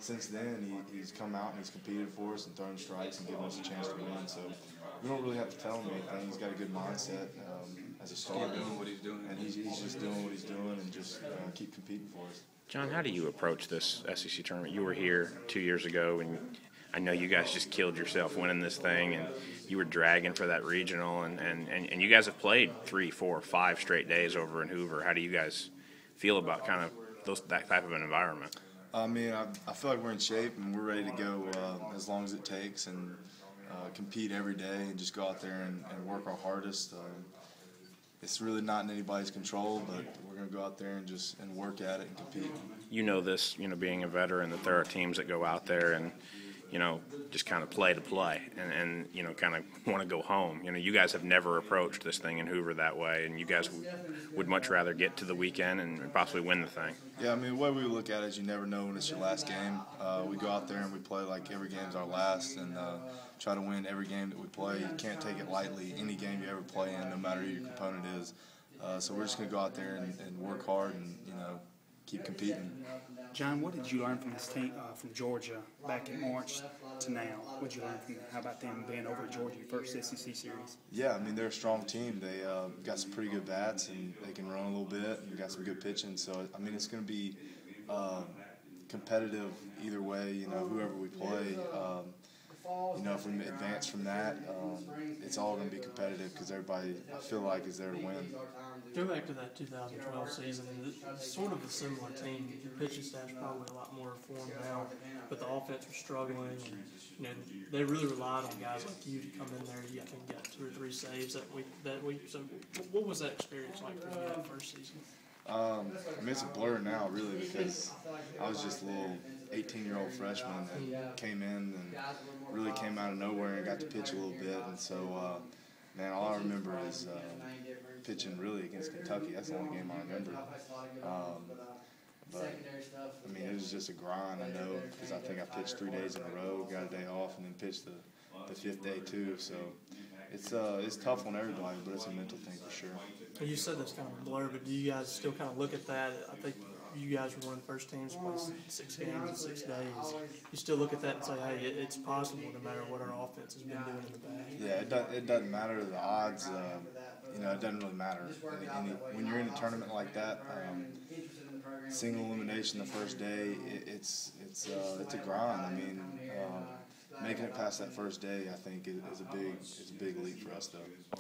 since then he's come out and he's competed for us and thrown strikes and given us a chance to win. So we don't really have to tell him anything. He's got a good mindset as a starter. Keep doing what he's doing. And he's just doing what he's doing and just keep competing for us. John, how do you approach this SEC tournament? You were here 2 years ago, and I know you guys just killed yourself winning this thing, and you were dragging for that regional, and you guys have played 3, 4, 5 straight days over in Hoover. How do you guys feel about kind of that type of an environment? I mean, I feel like we're in shape and we're ready to go as long as it takes and compete every day and just go out there and work our hardest. It's really not in anybody's control, but we're going to go out there and work at it and compete. You know this, being a veteran, that there are teams that go out there and, just kind of play to play and kind of want to go home. You guys have never approached this thing in Hoover that way, and you guys would much rather get to the weekend and possibly win the thing. Yeah, I mean, the way we look at it is you never know when it's your last game. We go out there and we play like every game's our last and try to win every game that we play. You can't take it lightly, any game you ever play in, no matter who your opponent is. So we're just going to go out there and work hard and, keep competing. John, what did you learn from this team from Georgia back in March to now? What did you learn from them? How about them being over at Georgia, your first SEC series? Yeah, I mean, they're a strong team. They got some pretty good bats, and they can run a little bit, and got some good pitching. So, I mean, it's going to be competitive either way, whoever we play. If we advance from that, it's all going to be competitive because everybody, I feel like, is there to win. Go back to that 2012 season. It's sort of a similar team. Your pitching staff's probably a lot more informed now, but the offense was struggling. And, they really relied on guys like you to come in there. You think got 2 or 3 saves that week. So, what was that experience like for you that first season? I mean, it's a blur now, really, because I was just a little 18-year-old freshman that came in and really came out of nowhere and got to pitch a little bit. And so, man, all I remember is pitching really against Kentucky. That's the only game I remember. But, I mean, it was just a grind, I know, because I think I pitched 3 days in a row, got a day off, and then pitched the 5th day too. So it's tough on everybody, but it's a mental thing for sure. You said that's kind of a blur, but do you guys still kind of look at that? I think you guys were one of the first teams to play 6 games in 6 days. You still look at that and say, hey, it's possible no matter what our offense has been doing in the back. Yeah, it doesn't matter the odds. It doesn't really matter. When you're in a tournament like that, single elimination the first day, it's a grind. I mean, making it past that first day, I think, is a big leap for us, though.